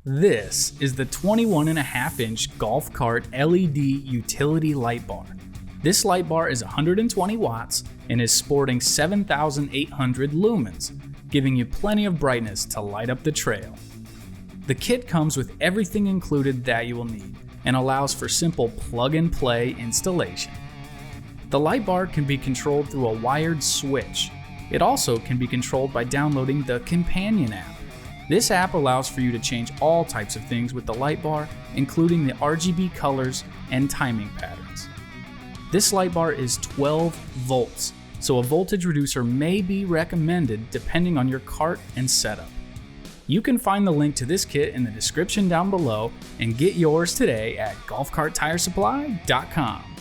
This is the 21.5-inch golf cart LED utility light bar. This light bar is 120 watts and is sporting 7,800 lumens, giving you plenty of brightness to light up the trail. The kit comes with everything included that you will need and allows for simple plug-and-play installation. The light bar can be controlled through a wired switch. It also can be controlled by downloading the Companion app. This app allows for you to change all types of things with the light bar, including the RGB colors and timing patterns. This light bar is 12 volts, so a voltage reducer may be recommended depending on your cart and setup. You can find the link to this kit in the description down below and get yours today at golfcarttiresupply.com.